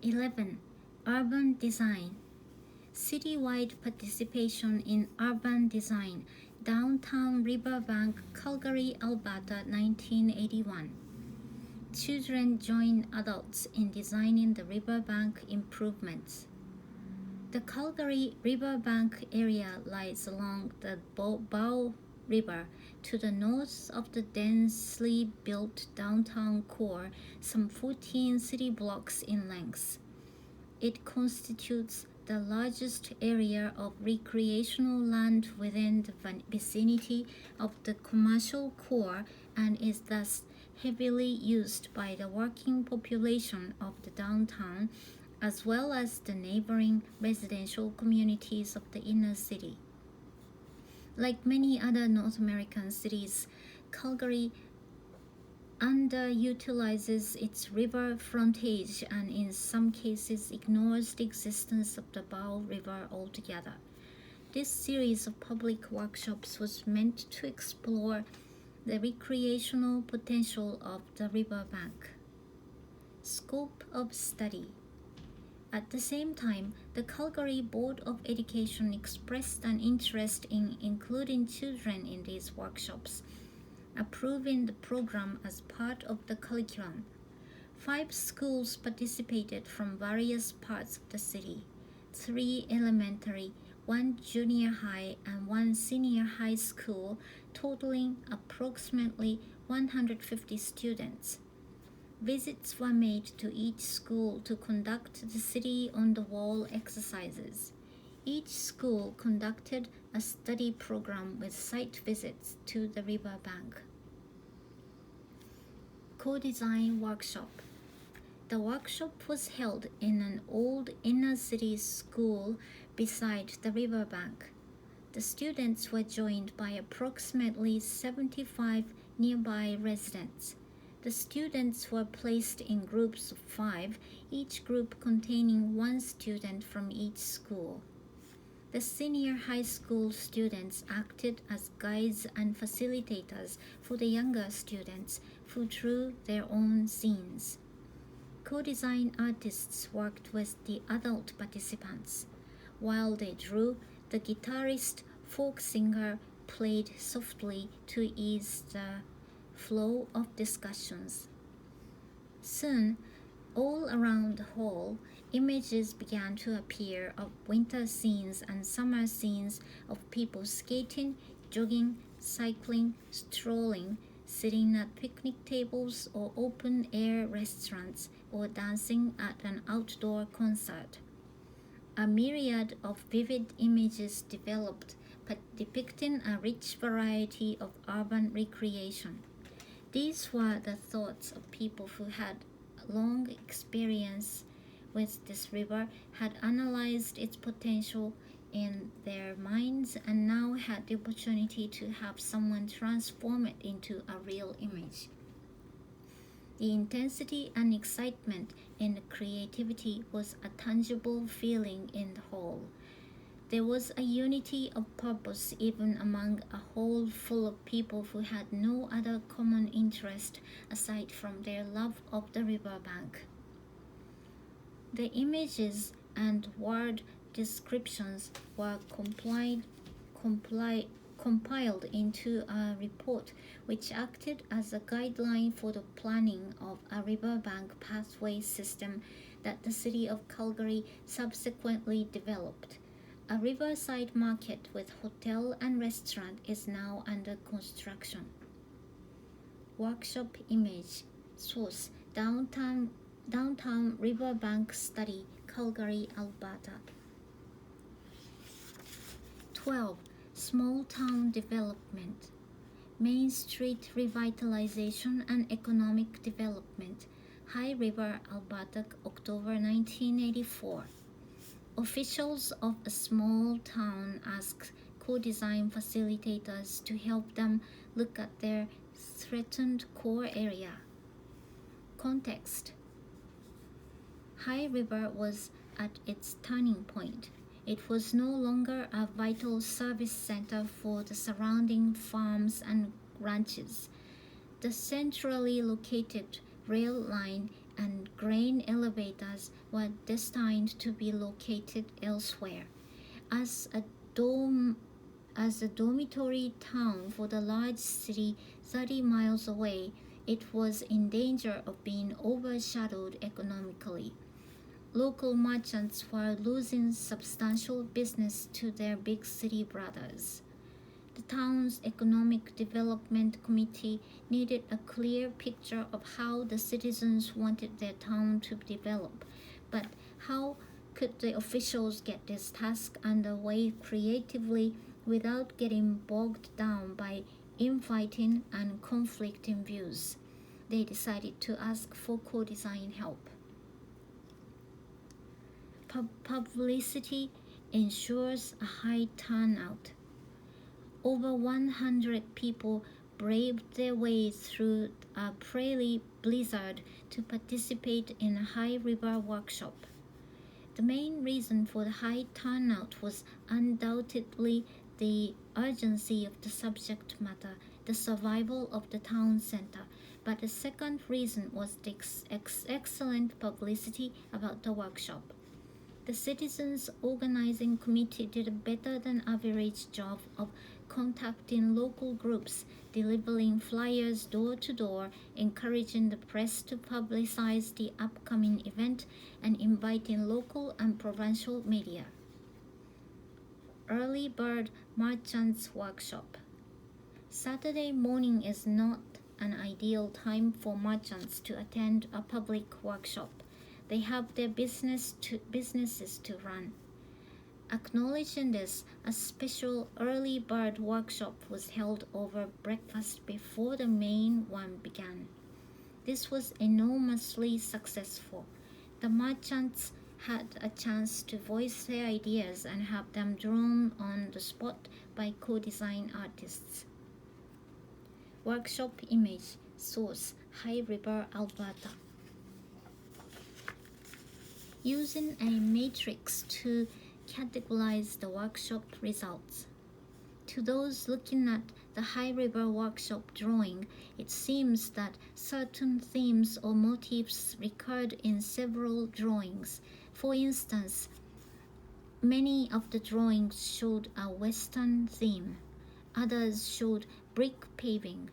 11. Urban design. Citywide participation in urban design. Downtown Riverbank, Calgary, Alberta, 1981. Children join adults in designing the riverbank improvements. The Calgary Riverbank area lies along the Bow River to the north of the densely built downtown core, some 14 city blocks in length. It constitutes the largest area of recreational land within the vicinity of the commercial core and is thus heavily used by the working population of the downtown as well as the neighboring residential communities of the inner city. Like many other North American cities, Calgary underutilizes its river frontage and in some cases ignores the existence of the Bow River altogether. This series of public workshops was meant to explore the recreational potential of the riverbank. Scope of study. At the same time, the Calgary Board of Education expressed an interest in including children in these workshops, approving the program as part of the curriculum. 5 schools participated from various parts of the city, 3 elementary, 1 junior high, and 1 senior high school, totaling approximately 150 students. Visits were made to each school to conduct the city on the wall exercises. Each school conducted a study program with site visits to the riverbank. Co-design workshop. The workshop was held in an old inner city school beside the riverbank. The students were joined by approximately 75 nearby residents. The students were placed in groups of 5, each group containing 1 student from each school. The senior high school students acted as guides and facilitators for the younger students who drew their own scenes. Co-design artists worked with the adult participants. While they drew, the guitarist folk singer played softly to ease the flow of discussions. Soon, all around the hall, images began to appear of winter scenes and summer scenes of people skating, jogging, cycling, strolling, sitting at picnic tables or open-air restaurants, or dancing at an outdoor concert. A myriad of vivid images developed, depicting a rich variety of urban recreation. These were the thoughts of people who had long experience with this river, had analyzed its potential in their minds, and now had the opportunity to have someone transform it into a real image. The intensity and excitement in the creativity was a tangible feeling in the hall. There was a unity of purpose even among a hall full of people who had no other common interest aside from their love of the riverbank. The images and word descriptions were compiled into a report which acted as a guideline for the planning of a riverbank pathway system that the city of Calgary subsequently developed. A riverside market with hotel and restaurant is now under construction. Workshop image. Source: Downtown Riverbank Study, Calgary, Alberta. 12. Small town development. Main Street revitalization and economic development. High River, Alberta, October 1984. Officials of a small town asked co-design facilitators to help them look at their threatened core area. Context: High River was at its turning point. It was no longer a vital service center for the surrounding farms and ranches. The centrally located rail line and grain elevators were destined to be located elsewhere. As a dormitory town for the large city 30 miles away, it was in danger of being overshadowed economically. Local merchants were losing substantial business to their big city brothers. The town's Economic Development Committee needed a clear picture of how the citizens wanted their town to develop, but how could the officials get this task underway creatively without getting bogged down by infighting and conflicting views? They decided to ask for co-design help. Publicity ensures a high turnout. Over 100 people braved their way through a prairie blizzard to participate in a High River workshop. The main reason for the high turnout was undoubtedly the urgency of the subject matter, the survival of the town center, but the second reason was the excellent publicity about the workshop. The Citizens Organizing Committee did a better than average job of contacting local groups, delivering flyers door to door, encouraging the press to publicize the upcoming event, and inviting local and provincial media. Early Bird Merchants Workshop. Saturday morning is not an ideal time for merchants to attend a public workshop. They have their businesses to run. Acknowledging this, a special early bird workshop was held over breakfast before the main one began. This was enormously successful. The merchants had a chance to voice their ideas and have them drawn on the spot by co-design artists. Workshop image, source, High River, Alberta. Using a matrix to categorize the workshop results. To those looking at the High River workshop drawing, it seems that certain themes or motifs recurred in several drawings. For instance, many of the drawings showed a Western theme. Others showed brick paving.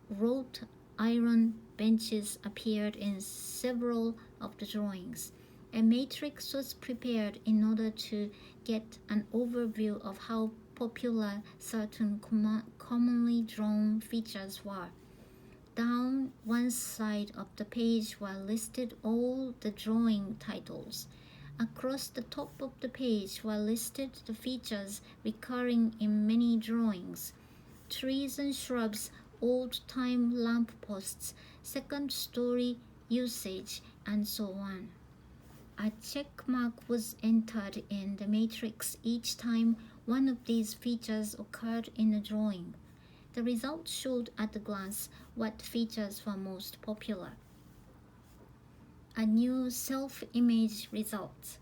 Wrought iron benches appeared in several of the drawings. A matrix was prepared in order to get an overview of how popular certain commonly drawn features were. Down one side of the page were listed all the drawing titles. Across the top of the page were listed the features recurring in many drawings: trees and shrubs, old-time lampposts, second-story usage, and so on. A check mark was entered in the matrix each time one of these features occurred in a drawing. The result showed at a glance what features were most popular. A new self-image result.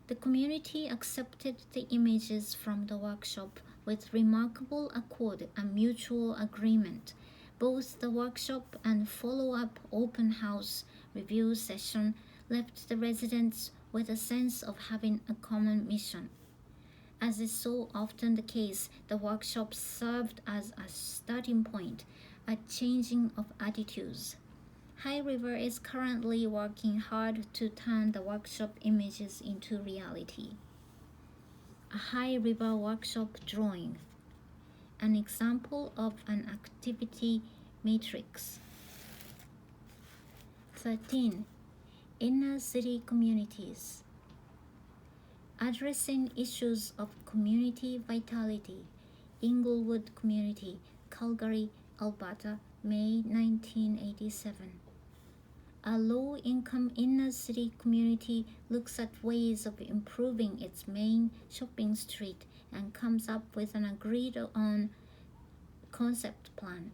The community accepted the images from the workshop with remarkable accord and mutual agreement. Both the workshop and follow-up open house review session left the residents with a sense of having a common mission. As is so often the case, the workshop served as a starting point, a changing of attitudes. High River is currently working hard to turn the workshop images into reality. A High River workshop drawing. An example of an activity matrix. 13. Inner city communities. Addressing issues of community vitality. Inglewood Community, Calgary, Alberta, May 1987. A low-income inner city community looks at ways of improving its main shopping street and comes up with an agreed-on concept plan.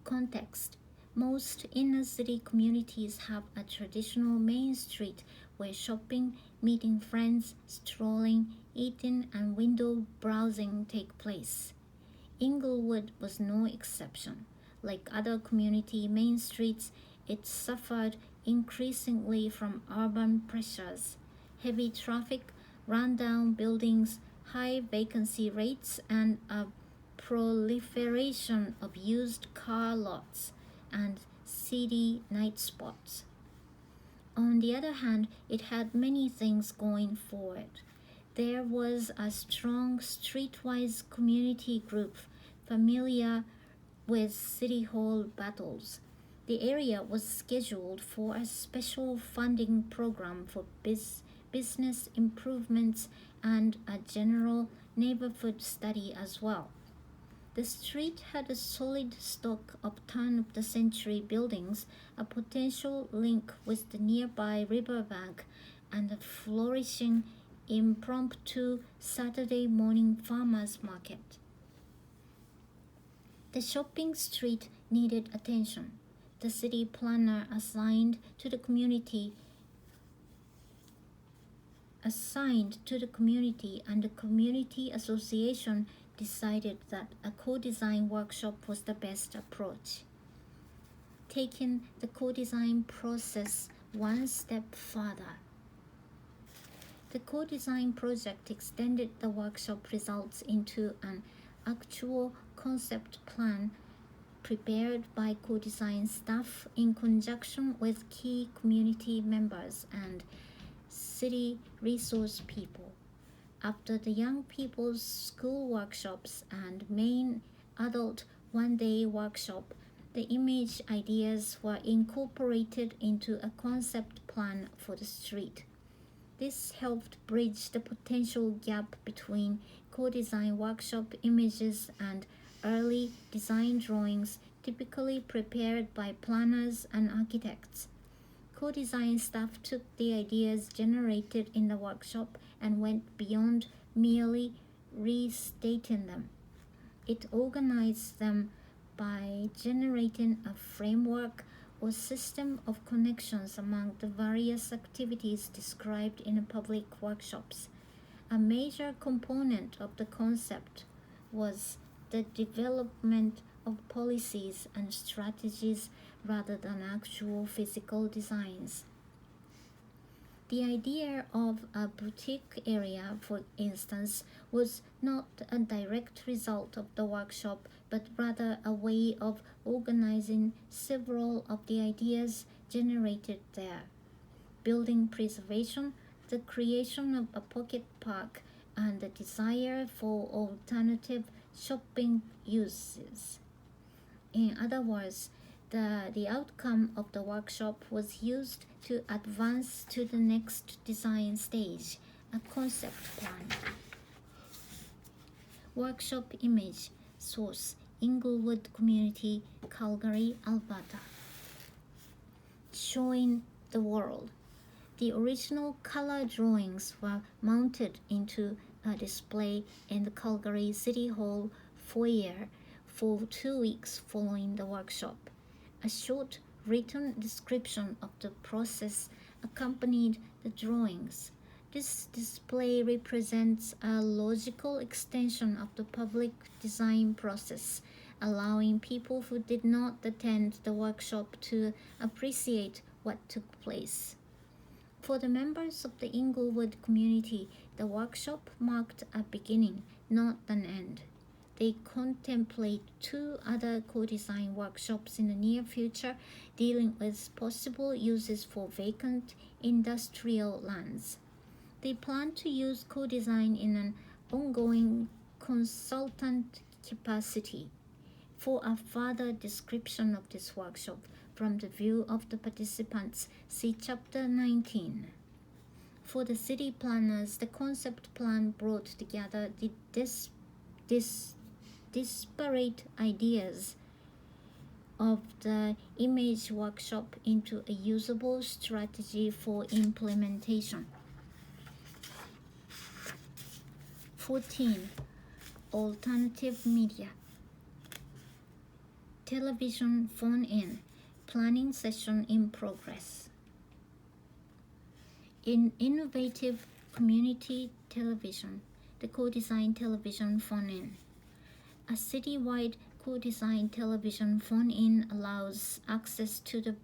Context. Most inner city communities have a traditional main street where shopping, meeting friends, strolling, eating, and window browsing take place. Inglewood was no exception. Like other community main streets, It suffered increasingly from urban pressures, heavy traffic, rundown buildings, high vacancy rates, and a proliferation of used car lots and seedy night spots. On the other hand, it had many things going for it. There was a strong streetwise community group familiar with City Hall battles. The area was scheduled for a special funding program for business improvements and a general neighborhood study as well. The street had a solid stock of turn-of-the-century buildings, a potential link with the nearby riverbank, and a flourishing impromptu Saturday morning farmers market. The shopping street needed attention. The city planner assigned to the community and the community association decided that a co-design workshop was the best approach. Taking the co-design process one step further, the co-design project extended the workshop results into an actual concept plan prepared by co-design staff in conjunction with key community members and city resource people. After the young people's school workshops and main adult one-day workshop, the image ideas were incorporated into a concept plan for the street. This helped bridge the potential gap between co-design workshop images and early design drawings typically prepared by planners and architects. Co-design staff took the ideas generated in the workshop and went beyond merely restating them. It organized them by generating a framework or system of connections among the various activities described in the public workshops. A major component of the concept was the development of policies and strategies rather than actual physical designs. The idea of a boutique area, for instance, was not a direct result of the workshop, but rather a way of organizing several of the ideas generated there. Building preservation, the creation of a pocket park, and the desire for alternative shopping uses. In other words, the outcome of the workshop was used to advance to the next design stage, a concept plan. Workshop image source: Inglewood Community, Calgary, Alberta. Showing the world. The original color drawings were mounted into a display in the Calgary City Hall foyer for 2 weeks following the workshop. A short written description of the process accompanied the drawings. This display represents a logical extension of the public design process, allowing people who did not attend the workshop to appreciate what took place. For the members of the Inglewood community, the workshop marked a beginning, not an end. They contemplate 2 other co-design workshops in the near future dealing with possible uses for vacant industrial lands. They plan to use co-design in an ongoing consultant capacity. For a further description of this workshop from the view of the participants, see Chapter 19. For the city planners, the concept plan brought together the disparate ideas of the image workshop into a usable strategy for implementation. 14. Alternative media. Television phone-in. Planning session in progress. In innovative community television, the co-design television phone-in. A citywide co-designed television phone-in allows access to the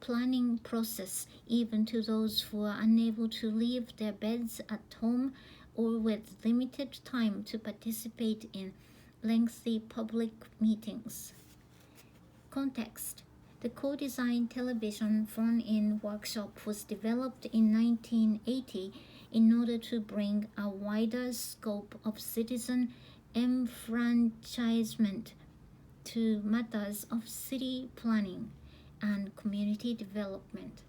planning process even to those who are unable to leave their beds at home or with limited time to participate in lengthy public meetings. Context: the co-designed television phone-in workshop was developed in 1980 in order to bring a wider scope of citizen enfranchisement to matters of city planning and community development.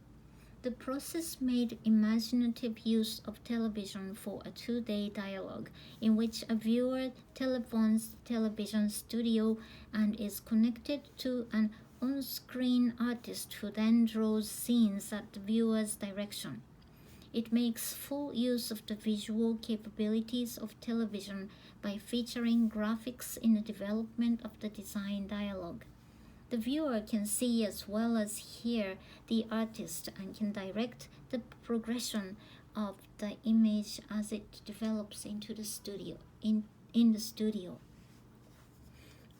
The process made imaginative use of television for a two-day dialogue in which a viewer telephones the television studio and is connected to an on-screen artist who then draws scenes at the viewer's direction. It makes full use of the visual capabilities of television by featuring graphics in the development of the design dialogue. The viewer can see as well as hear the artist and can direct the progression of the image as it develops into the studio in the studio.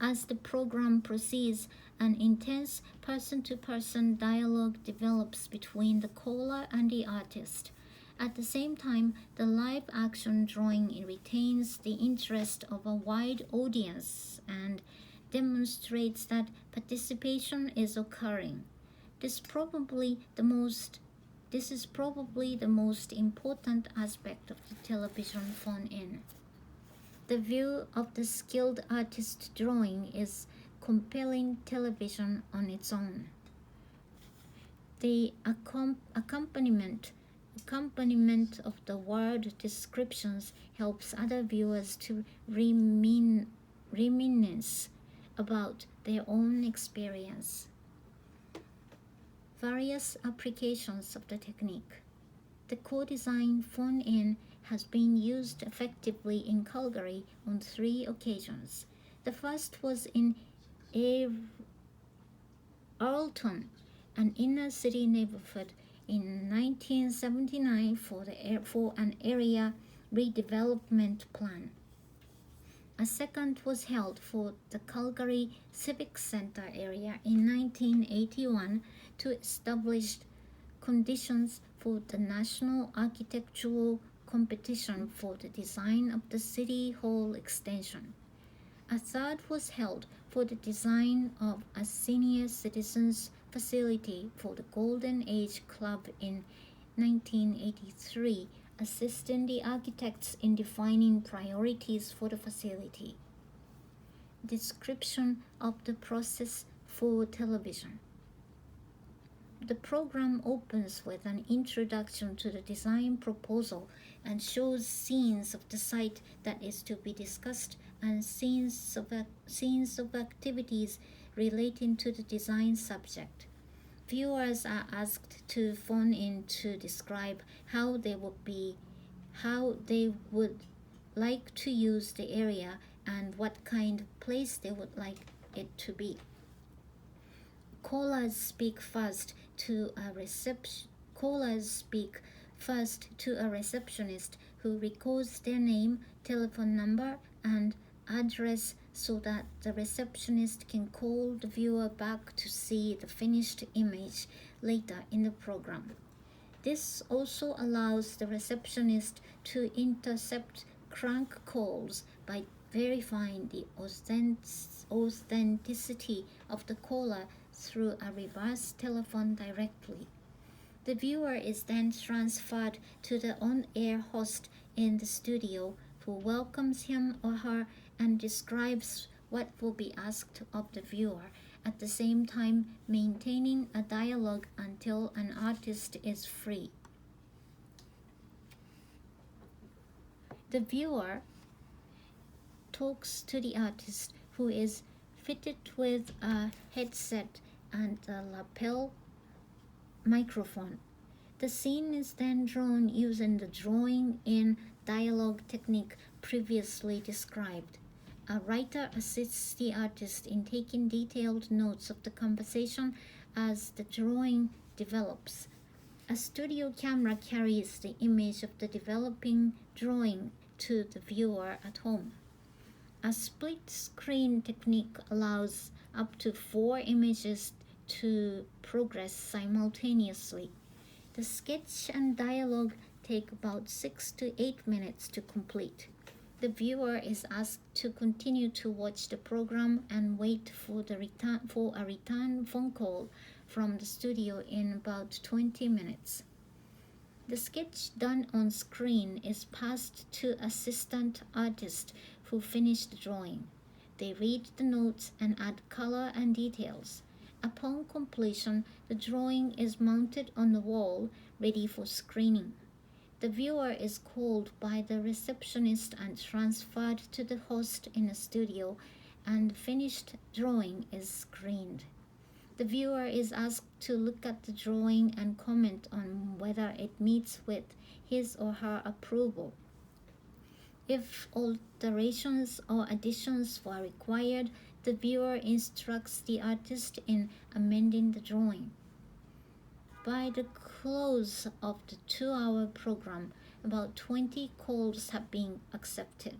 As the program proceeds, an intense person-to-person dialogue develops between the caller and the artist. At the same time, the live action drawing retains the interest of a wide audience and demonstrates that participation is occurring. This is probably the most important aspect of the television phone-in. The view of the skilled artist drawing is compelling television on its own. The accompaniment of the word descriptions helps other viewers to reminisce about their own experience. Various applications of the technique. The co-designed phone-in has been used effectively in Calgary on 3 occasions. The first was in Arlton, an inner city neighborhood, in 1979 for an area redevelopment plan. A second was held for the Calgary Civic Center area in 1981 to establish conditions for the national architectural competition for the design of the City Hall extension. A third was held for the design of a senior citizens facility for the Golden Age Club in 1983, assisting the architects in defining priorities for the facility. Description of the process for television. The program opens with an introduction to the design proposal and shows scenes of the site that is to be discussed and scenes of activities relating to the design subject. Viewers are asked to phone in to describe how they would like to use the area and what kind of place they would like it to be. Callers speak first to a receptionist who records their name, telephone number, and address so that the receptionist can call the viewer back to see the finished image later in the program. This also allows the receptionist to intercept crank calls by verifying the authenticity of the caller through a reverse telephone directly. The viewer is then transferred to the on-air host in the studio who welcomes him or her and describes what will be asked of the viewer, at the same time maintaining a dialogue until an artist is free. The viewer talks to the artist, who is fitted with a headset and a lapel microphone. The scene is then drawn using the drawing in dialogue technique previously described. A writer assists the artist in taking detailed notes of the conversation as the drawing develops. A studio camera carries the image of the developing drawing to the viewer at home. A split screen technique allows up to 4 images to progress simultaneously. The sketch and dialogue take about 6 to 8 minutes to complete. The viewer is asked to continue to watch the program and wait for a return phone call from the studio in about 20 minutes. The sketch done on screen is passed to assistant artists who finish the drawing. They read the notes and add color and details. Upon completion, the drawing is mounted on the wall, ready for screening. The viewer is called by the receptionist and transferred to the host in the studio, and the finished drawing is screened. The viewer is asked to look at the drawing and comment on whether it meets with his or her approval. If alterations or additions were required, the viewer instructs the artist in amending the drawing. By the close of the 2-hour program, about 20 calls have been accepted.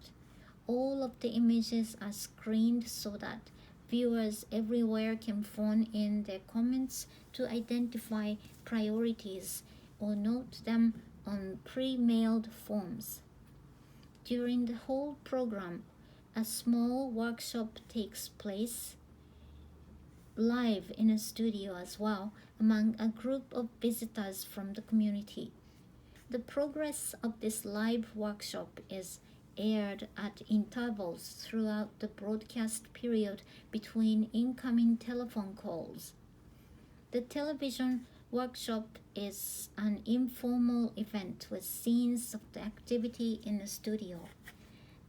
All of the images are screened so that viewers everywhere can phone in their comments to identify priorities or note them on pre-mailed forms. During the whole program, a small workshop takes place live in a studio as well among a group of visitors from the community. The progress of this live workshop is aired at intervals throughout the broadcast period between incoming telephone calls. The television workshop is an informal event with scenes of the activity in the studio.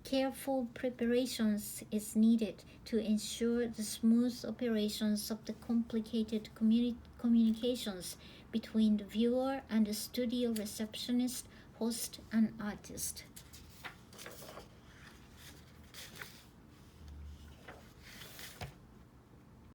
Careful preparations is needed to ensure the smooth operations of the complicated communications between the viewer and the studio receptionist, host, and artist.